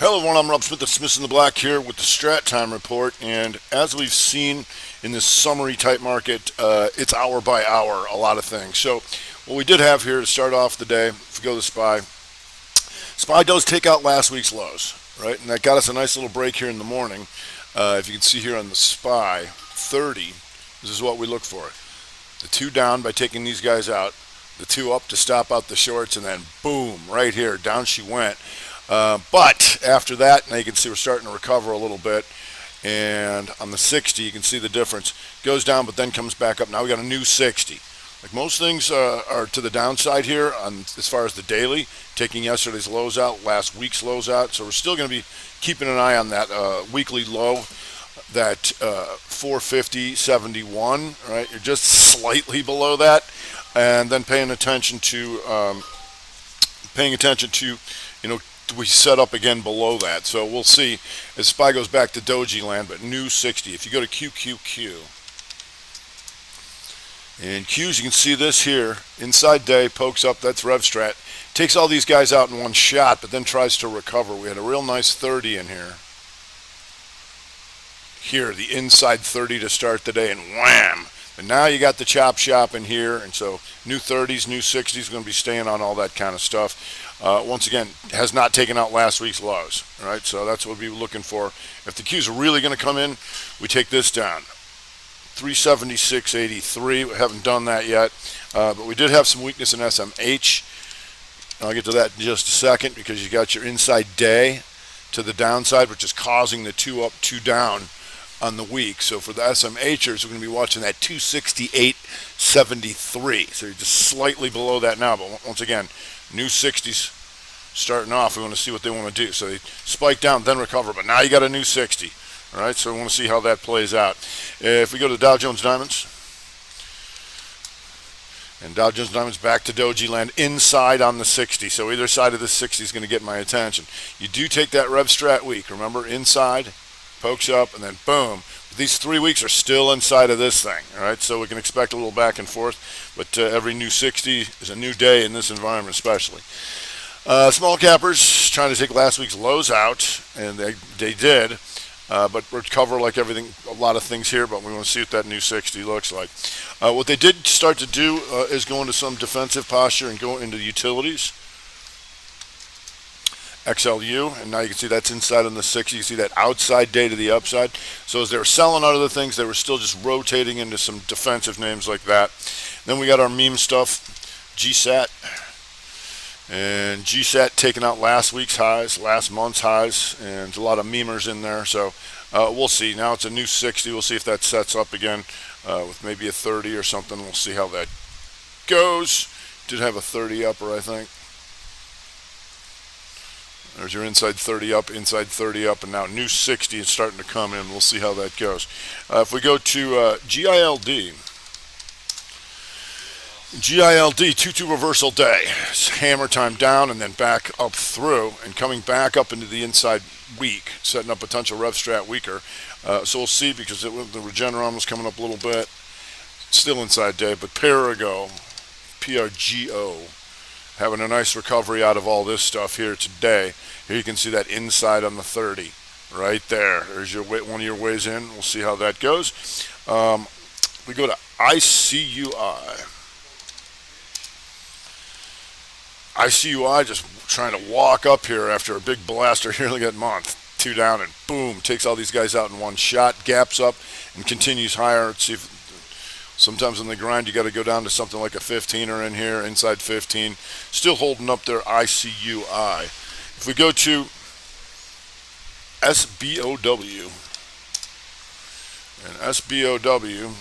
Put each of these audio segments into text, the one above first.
Hello everyone, I'm Rob Smith of Smith in the Black here with the Strat Time Report, and as we've seen in this summary type market, it's hour by hour, a lot of things. So what we did have here to start off the day, if we go to SPY does take out last week's lows, right? And that got us a nice little break here in the morning. If you can see here on the SPY 30, this is what we look for. The two down by taking these guys out, the two up to stop out the shorts, and then boom, right here, down she went. But after that, now you can see we're starting to recover a little bit. And on the 60, you can see the difference. Goes down, but then comes back up. Now we got a new 60. Like most things are to the downside here on as far as the daily, taking yesterday's lows out, last week's lows out. So we're still going to be keeping an eye on that weekly low, that 450.71. Right, you're just slightly below that, and then paying attention to you know, we set up again below that. So we'll see as SPY goes back to doji land, but new 60. If you go to QQQ and Q's, you can see this here inside day, pokes up, that's RevStrat, takes all these guys out in one shot, but then tries to recover. We had a real nice 30 in here, the inside 30 to start the day, and wham. But now you got the chop shop in here, and so new 30s, new 60s, going to be staying on all that kind of stuff. Once again, has not taken out last week's lows, right? So that's what we'll be looking for. If the Q's are really going to come in, we take this down. 376.83, we haven't done that yet, but we did have some weakness in SMH. I'll get to that in just a second because you got your inside day to the downside, which is causing the two up, two down on the week. So for the SMHers, we're going to be watching that 268.73. So you're just slightly below that now, but once again, new 60s starting off. We want to see what they want to do. So they spike down, then recover, but now you got a new 60. All right, so we want to see how that plays out. If we go to Dow Jones Diamonds, and Dow Jones Diamonds back to doji land inside on the 60. So either side of the 60 is going to get my attention. You do take that RevStrat week. Remember, inside, pokes up, and then boom. But these 3 weeks are still inside of this thing. All right, so we can expect a little back and forth. But every new 60 is a new day in this environment, especially. Small cappers trying to take last week's lows out, and they did. But recover like everything, a lot of things here, but we want to see what that new 60 looks like. What they did start to do is go into some defensive posture and go into the utilities. XLU, and now you can see that's inside on the 60. You see that outside day to the upside. So as they were selling out of the things, they were still just rotating into some defensive names like that. Then we got our meme stuff, GSAT. And GSAT taking out last week's highs, last month's highs, and a lot of memers in there. So we'll see. Now it's a new 60. We'll see if that sets up again with maybe a 30 or something. We'll see how that goes. Did have a 30 upper, I think. There's your inside 30 up, and now new 60 is starting to come in. We'll see how that goes. If we go to GILD, 2-2 reversal day. It's hammer time down and then back up through and coming back up into the inside week, setting up potential RevStrat weaker. So we'll see because the Regeneron was coming up a little bit. Still inside day, but PRGO, having a nice recovery out of all this stuff here today. Here you can see that inside on the 30 right there. There's your one of your ways in. We'll see how that goes. We go to ICUI. ICUI just trying to walk up here after a big blaster here. Look at month. Two down and boom, takes all these guys out in one shot, gaps up and continues higher. Let's see if sometimes on the grind you got to go down to something like a 15er in here, inside 15. Still holding up their ICUI. If we go to SBOW, and SBOW,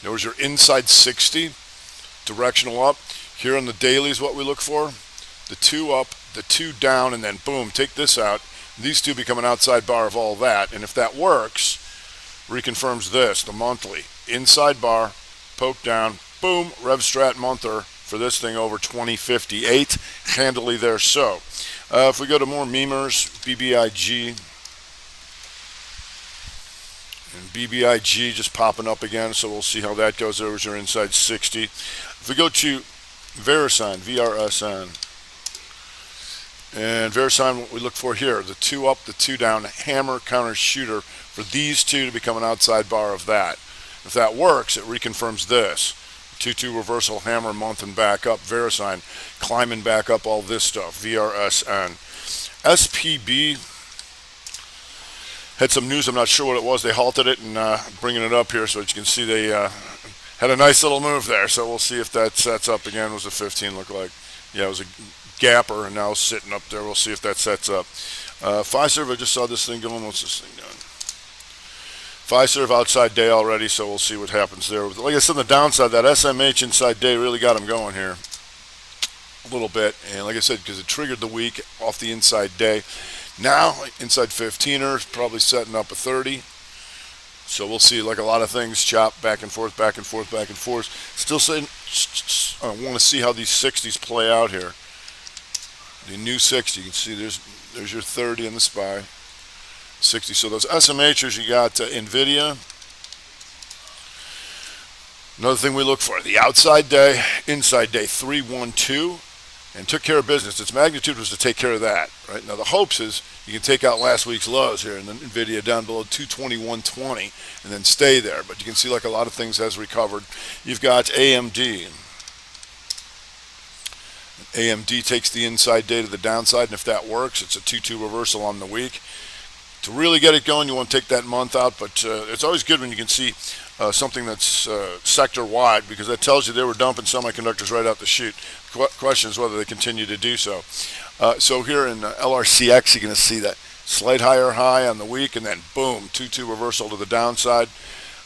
there was your inside 60, directional up. Here on the daily is what we look for. The two up, the two down, and then boom, take this out. These two become an outside bar of all that. And if that works, reconfirms this, the monthly. Inside bar, poke down, boom, RevStrat monther for this thing over 2058. Handily there so. If we go to more memers, BBIG. And BBIG just popping up again, so we'll see how that goes. There's your inside 60. If we go to VeriSign, VRSN, And VeriSign, what we look for here, the 2 up, the 2 down, hammer, counter, shooter, for these two to become an outside bar of that. If that works, it reconfirms this. 2-2 reversal, hammer, month, and back up. VeriSign, climbing back up, all this stuff. VRSN. SPB had some news, I'm not sure what it was. They halted it and bringing it up here so that you can see they had a nice little move there. So we'll see if that sets up again. What does a 15 look like? Yeah, it was a gapper and now sitting up there. We'll see if that sets up. Fiserv, I just saw this thing going. What's this thing doing? Fiserv outside day already, so we'll see what happens there. Like I said, on the downside, that SMH inside day really got them going here a little bit. And like I said, because it triggered the week off the inside day. Now, inside 15er, probably setting up a 30. So we'll see, like a lot of things, chop back and forth, back and forth, back and forth. Still saying, I want to see how these 60s play out here. The new 60, you can see there's your 30 in the SPY. 60. So those SMHers, you got NVIDIA. Another thing we look for, the outside day, inside day, 312, and took care of business. Its magnitude was to take care of that. Right now, the hopes is you can take out last week's lows here, and then NVIDIA down below 221.20, and then stay there. But you can see like a lot of things has recovered. You've got AMD. AMD takes the inside day to the downside, and if that works, it's a 2-2 reversal on the week. To really get it going, you want to take that month out, but it's always good when you can see something that's sector-wide, because that tells you they were dumping semiconductors right out the chute. Question is whether they continue to do so. So here in LRCX, you're going to see that slight higher high on the week, and then boom, 2-2 reversal to the downside.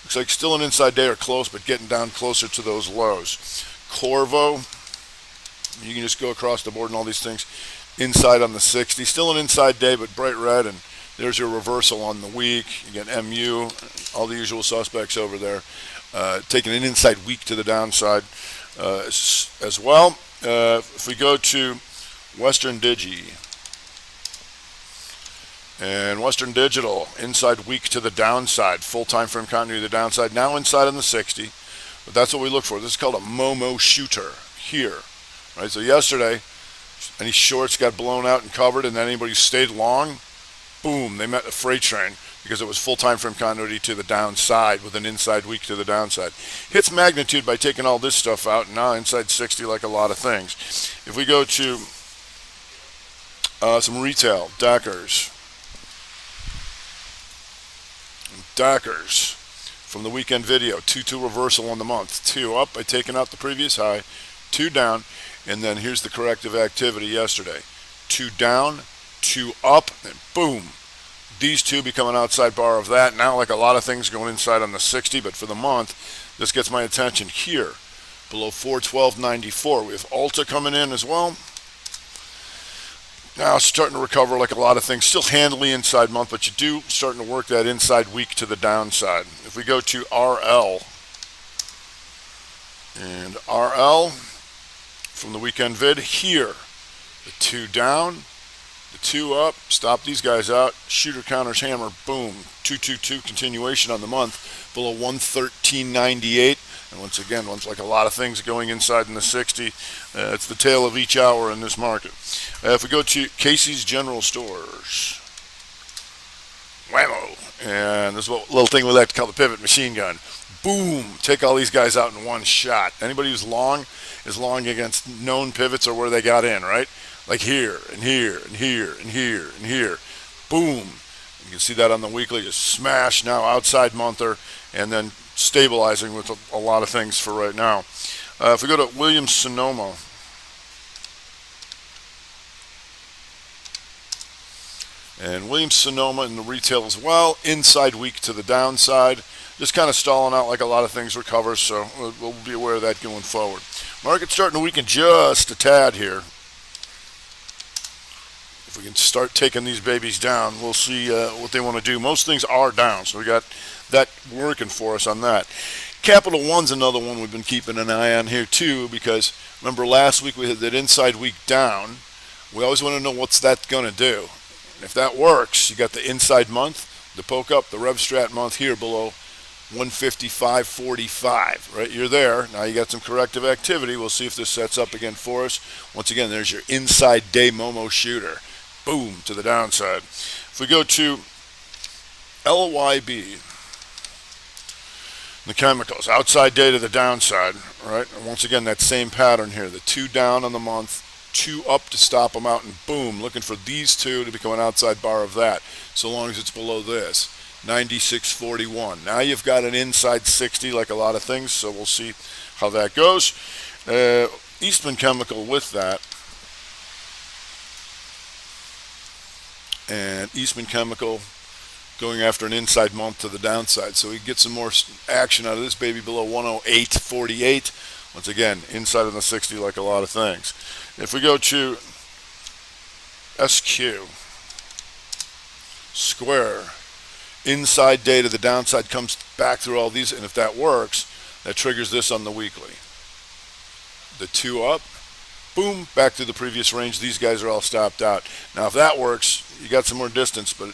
Looks like still an inside day or close, but getting down closer to those lows. Corvo, you can just go across the board and all these things. Inside on the 60, still an inside day, but bright red, and there's your reversal on the week. You get MU, all the usual suspects over there, taking an inside week to the downside as well. If we go to Western Digi, and Western Digital, inside week to the downside, full time frame continuity to the downside, now inside on the 60, but that's what we look for. This is called a Momo shooter here, right? So yesterday, any shorts got blown out and covered, and then anybody who stayed long, boom, they met a freight train because it was full time frame continuity to the downside with an inside week to the downside. Hits magnitude by taking all this stuff out, and now inside 60 like a lot of things. If we go to some retail, Deckers from the weekend video, 2-2 reversal on the month, 2 up by taking out the previous high, 2 down, and then here's the corrective activity yesterday, 2 down, 2 up, and boom, these two become an outside bar of that. Now, like a lot of things, going inside on the 60, but for the month, this gets my attention here, below 412.94. We have Alta coming in as well. Now starting to recover like a lot of things, still handily inside month, but you do starting to work that inside week to the downside. If we go to RL, and RL from the weekend vid here, the 2 down, the 2 up, stop these guys out, shooter counters, hammer, boom, 222 continuation on the month, below 113.98. And once again, once like a lot of things going inside in the 60, it's the tale of each hour in this market. If we go to Casey's General Stores, whammo, and this is what little thing we like to call the pivot machine gun. Boom, take all these guys out in one shot. Anybody who's long is long against known pivots or where they got in, right? Like here, and here, and here, and here, and here. Boom. You can see that on the weekly. Just smash now, outside monther, and then stabilizing with a lot of things for right now. If we go to Williams-Sonoma, and Williams-Sonoma in the retail as well, inside week to the downside, just kind of stalling out like a lot of things recover, so we'll be aware of that going forward. Market's starting to weaken just a tad here. If we can start taking these babies down, we'll see what they want to do. Most things are down, so we got that working for us on that. Capital One's another one we've been keeping an eye on here too, because remember last week we had that inside week down. We always want to know what's that going to do. And if that works, you got the inside month, the poke up, the rev strat month here below 155.45, right? You're there. Now you got some corrective activity. We'll see if this sets up again for us. Once again, there's your inside day Momo shooter. Boom, to the downside. If we go to LYB, the chemicals, outside day to the downside, right? And once again, that same pattern here. The 2 down on the month, 2 up to stop them out, and boom, looking for these 2 to become an outside bar of that, so long as it's below this. 96.41. Now you've got an inside 60 like a lot of things, so we'll see how that goes. Eastman Chemical with that. And Eastman Chemical going after an inside month to the downside. So we get some more action out of this baby below 108.48. Once again, inside of the 60 like a lot of things. If we go to SQ, Square, inside day to the downside, comes back through all these, and if that works, that triggers this on the weekly. The 2 up, boom, back to the previous range. These guys are all stopped out. Now if that works, you got some more distance, but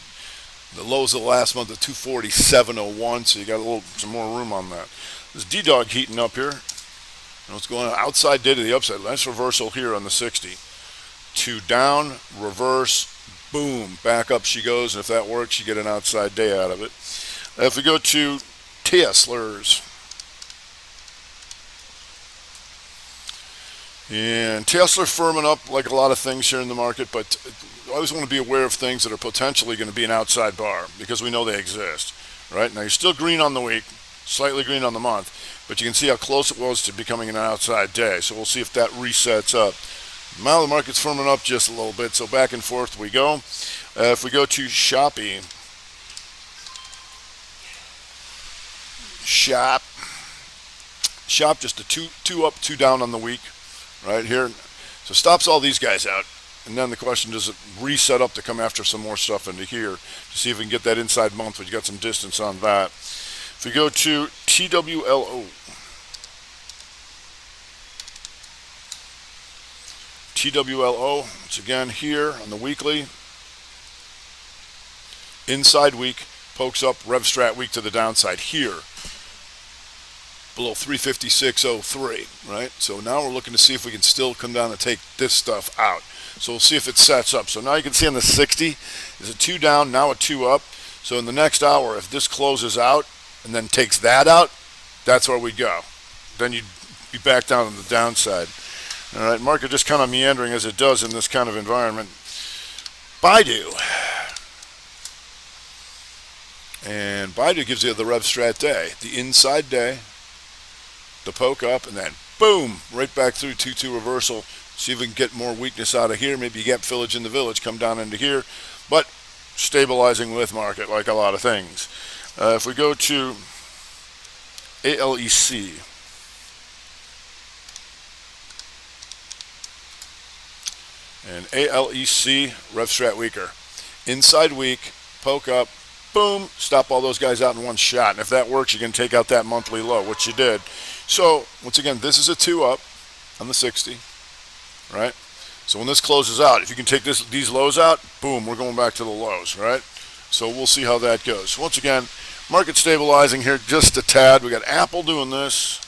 the lows of the last month at 247.01, so you got some more room on that. This D-Dog heating up here. And what's going on? Outside day to the upside. Nice reversal here on the 60. 2 down, reverse, boom, back up she goes, and if that works, you get an outside day out of it. If we go to Tesla's, and Tesla firming up like a lot of things here in the market, but I always want to be aware of things that are potentially going to be an outside bar because we know they exist. Right now, you're still green on the week, slightly green on the month, but you can see how close it was to becoming an outside day. So we'll see if that resets up. Now the market's firming up just a little bit, so back and forth we go. If we go to Shopee, Shop just a two up, 2 down on the week, right here. So stops all these guys out, and then the question, does it reset up to come after some more stuff into here to see if we can get that inside month, but you got some distance on that. If we go to TWLO, once again here on the weekly, inside week, pokes up, Rev Strat week to the downside here, below 356.03, right? So now we're looking to see if we can still come down and take this stuff out. So we'll see if it sets up. So now you can see on the 60, is a 2 down, now a 2 up. So in the next hour, if this closes out and then takes that out, that's where we go. Then you'd be back down on the downside. All right, market just kind of meandering as it does in this kind of environment. Baidu. And Baidu gives you the Rev Strat day, the inside day, the poke up, and then boom, right back through 2-2 reversal. See if we can get more weakness out of here. Maybe you get fillage in the village, come down into here, but stabilizing with market like a lot of things. If we go to ALEC, and ALEC, Rev Strat weaker. Inside week, poke up, boom, stop all those guys out in one shot. And if that works, you can take out that monthly low, which you did. So, once again, this is a 2 up on the 60, right? So when this closes out, if you can take these lows out, boom, we're going back to the lows, right? So we'll see how that goes. Once again, market stabilizing here just a tad. We got Apple doing this.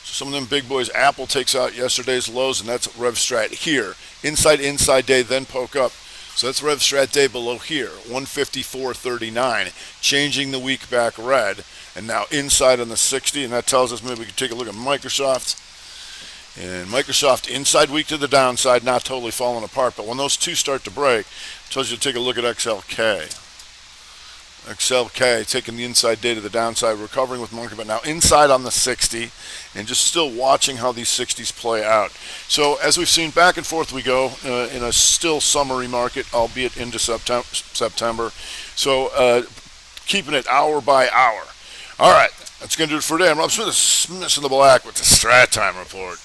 Some of them big boys, Apple takes out yesterday's lows, and that's Rev Strat here. Inside day, then poke up. So that's Rev Strat day below here, 154.39, changing the week back red, and now inside on the 60, and that tells us maybe we can take a look at Microsoft. And Microsoft inside week to the downside, not totally falling apart, but when those two start to break, it tells you to take a look at XLK. XLK taking the inside day to the downside, recovering with market, but now inside on the 60, and just still watching how these 60s play out. So as we've seen, back and forth we go in a still summery market, albeit into September. So keeping it hour by hour. All right, that's going to do it for today. I'm Rob Smith in the Black with the Strat Time Report.